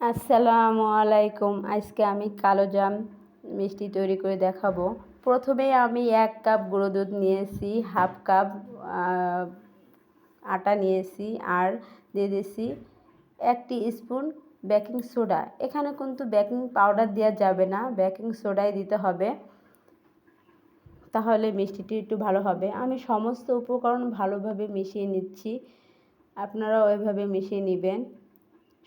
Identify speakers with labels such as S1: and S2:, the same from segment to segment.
S1: আসসালামু আলাইকুম। আজকে আমি কালো জাম মিষ্টি তৈরি করে দেখাবো। প্রথমে আমি 1 কাপ গুঁড়ো দুধ নিয়েছি, হাফ কাপ আটা নিয়েছি, আর দিয়ে দিয়েছি 1 স্পুন বেকিং সোডা। এখানে কিন্তু বেকিং পাউডার দেওয়া যাবে না, বেকিং সোডাই দিতে হবে, তাহলে মিষ্টিটি একটু ভালো হবে। আমি সমস্ত উপকরণ ভালোভাবে মিশিয়ে নিচ্ছি, আপনারাও ওইভাবে মিশিয়ে নেবেন।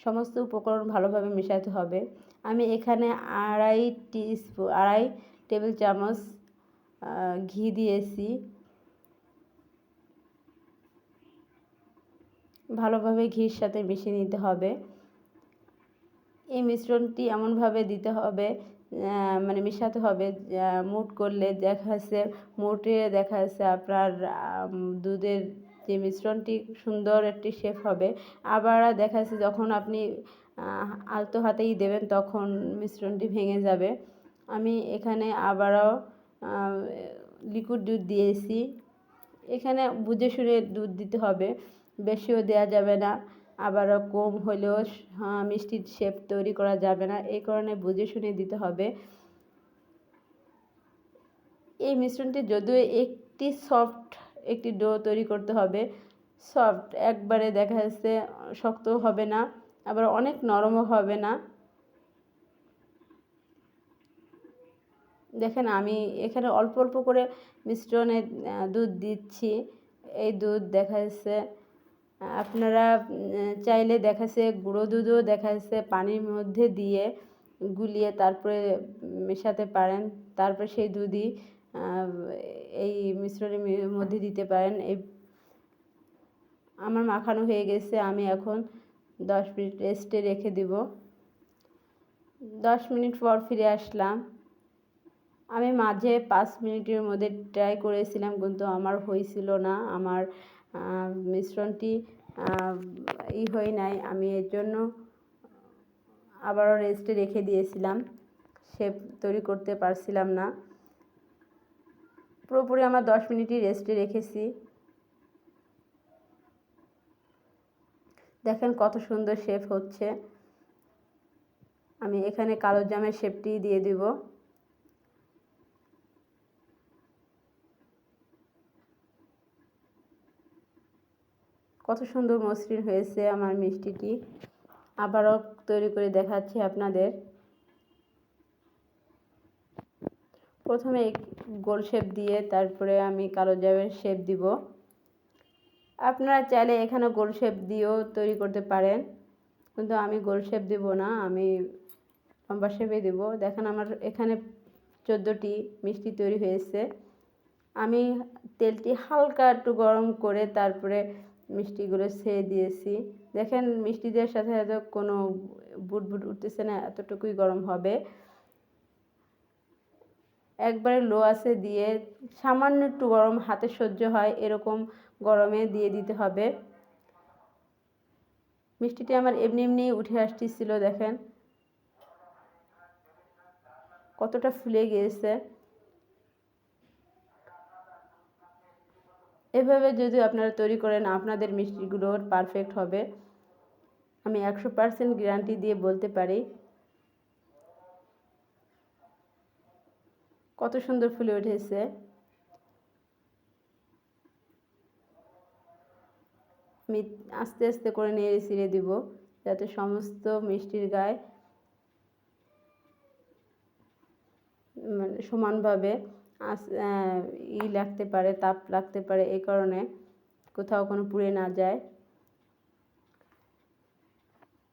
S1: সমস্ত উপকরণ ভালোভাবে মেশাতে হবে। আমি এখানে আড়াই টেবিল চামচ ঘি দিয়েছি। ভালোভাবে ঘির সাথে মিশিয়ে নিতে হবে। এই মিশ্রণটি এমনভাবে দিতে হবে, মানে মেশাতে হবে, মুঠ করলে দেখা যাচ্ছে আপনার দুধের যে মিশ্রণটি সুন্দর একটি শেপ হবে। আবার দেখা যাচ্ছে যখন আপনি আলতো হাতেই দেবেন তখন মিশ্রণটি ভেঙে যাবে। আমি এখানে আবারও লিকুইড দুধ দিয়েছি। এখানে বুঝে শুনে দুধ দিতে হবে, বেশিও দেওয়া যাবে না, আবারও কম হলেও মিষ্টির শেপ তৈরি করা যাবে না, এই কারণে বুঝে শুনে দিতে হবে। এই মিশ্রণটি যদিও একটি ডো তৈরি করতে হবে, সফট একবারে দেখা যাচ্ছে শক্তও হবে না, আবার অনেক নরমও হবে না। দেখেন আমি এখানে অল্প অল্প করে মিশ্রণে দুধ দিচ্ছি। এই দুধ দেখা যাচ্ছে আপনারা চাইলে দেখা যাচ্ছে গুঁড়ো দুধও দেখা যাচ্ছে পানির মধ্যে দিয়ে গুলিয়ে তারপরে মেশাতে পারেন, তারপরে সেই দুধই এই মিশ্রণের মধ্যে দিতে পারেন। আমার মাখানো হয়ে গেছে, আমি এখন 10 মিনিট রেস্টে রেখে দিব। 10 মিনিট পর ফিরে আসলাম। আমি মাঝে 5 মিনিটের মধ্যে ট্রাই করেছিলাম, কিন্তু আমার হয়েছিল না, আমার মিশ্রণটি হয় নাই। আমি এর জন্য আবারও রেস্টে রেখে দিয়েছিলাম, শেপ তৈরি করতে পারছিলাম না। পুরোপুরি আমার 10 মিনিটই রেস্টে রেখেছি। দেখেন কত সুন্দর শেপ হচ্ছে। আমি এখানে কালো জামের শেপটি দিয়ে দিব। কত সুন্দর মসৃণ হয়েছে আমার মিষ্টিটি। আবারও তৈরি করে দেখাচ্ছি আপনাদের। প্রথমে গোল শেপ দিয়ে তারপরে আমি কালো জামের শেপ দিব। আপনারা চাইলে এখানে গোল শেপ দিয়েও তৈরি করতে পারেন, কিন্তু আমি গোল শেপ দিব না, আমি লম্বা শেপে দিব। দেখেন আমার এখানে 14টি মিষ্টি তৈরি হয়েছে। আমি তেলটি হালকা একটু গরম করে তারপরে মিষ্টিগুলো ছেড়ে দিয়েছি। দেখেন মিষ্টি দেওয়ার সাথে সাথে কোনো বুটবুট উঠতেছে না, এতটুকুই গরম হবে। একবারে লো আঁচে দিয়ে সামান্য একটু গরম, হাতে সহ্য হয় এরকম গরমে দিয়ে দিতে হবে। মিষ্টিটি আমার এমনি এমনি উঠে আসতেছিল, দেখেন কতটা ফুলে গিয়েছে। এভাবে যদি আপনারা তৈরি করেন আপনাদের মিষ্টিগুলো পারফেক্ট হবে, আমি 100% গ্যারান্টি দিয়ে বলতে পারি। কত সুন্দর ফুলে উঠেছে। আমি আস্তে আস্তে করে নেড়ে ছিঁড়ে দিব, যাতে সমস্ত মিষ্টির গায়ে সমানভাবে লাগতে পারে, তাপ লাগতে পারে, এই কারণে কোথাও কোনো পুড়ে না যায়।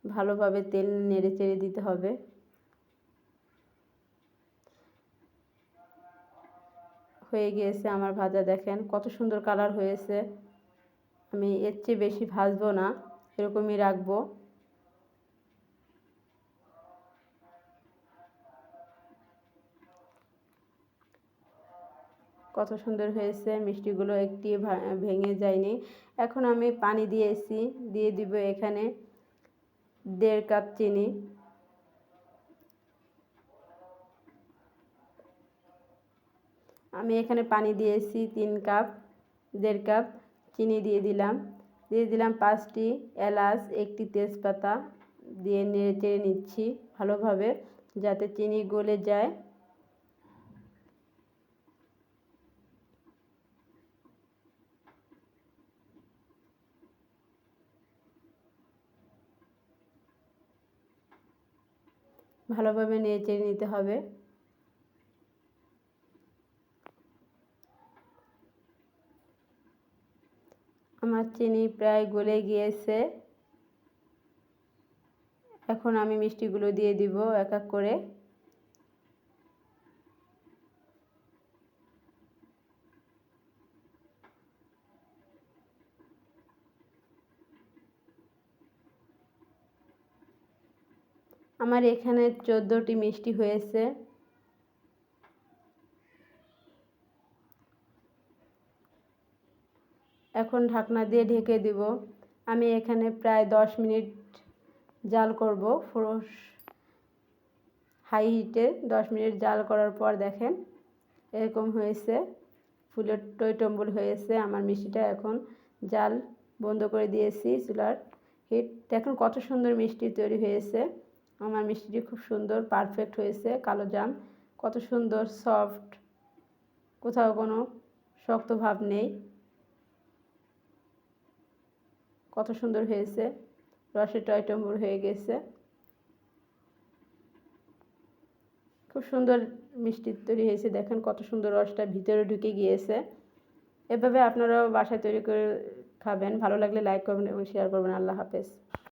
S1: ভালোভাবে তেল নেড়ে চেড়ে দিতে হবে। হয়ে গিয়েছে আমার ভাজা, দেখেন কত সুন্দর কালার হয়েছে। আমি এর চেয়ে বেশি ভাজবো না, এরকমই রাখবো। কত সুন্দর হয়েছে, মিষ্টিগুলো একটি ভেঙে যায়নি। এখন আমি পানি দিয়েছি, দিয়ে দিব এখানে 1.5 কাপ চিনি। আমি এখানে পানি দিয়েছি 3 কাপ, 1.5 কাপ চিনি দিয়ে দিলাম। 5টি এলাচ, 1টি তেজপাতা, দিয়ে নেড়ে চেড়ে নিচ্ছি ভালোভাবে, যাতে চিনি গলে যায়। ভালোভাবে নেড়ে চেড়ে নিতে হবে। আমার চিনি প্রায় গলে গিয়েছে। এখন আমি মিষ্টিগুলো দিয়ে দিব এক এক করে। আমার এখানে 14টি মিষ্টি হয়েছে। এখন ঢাকনা দিয়ে ঢেকে দিব। আমি এখানে প্রায় 10 মিনিট জাল করব হাই হিটে। 10 মিনিট জাল করার পর দেখেন এরকম হয়েছে, ফুলের টইটম্বুর হয়েছে আমার মিষ্টিটা। এখন জাল বন্ধ করে দিয়েছি চুলার হিট। দেখুন কত সুন্দর মিষ্টি তৈরি হয়েছে। আমার মিষ্টিটি খুব সুন্দর পারফেক্ট হয়েছে। কালো জাম কত সুন্দর সফট, কোথাও কোনো শক্ত ভাব নেই, কত সুন্দর হয়েছে। রসে টইটম্বুর হয়ে গেছে, খুব সুন্দর মিষ্টি তৈরি হয়েছে। দেখেন কত সুন্দর রসটা ভিতরে ঢুকে গিয়েছে। এভাবে আপনারাও বাসায় তৈরি করে খাবেন। ভালো লাগলে লাইক করবেন এবং শেয়ার করবেন। আল্লাহ হাফেজ।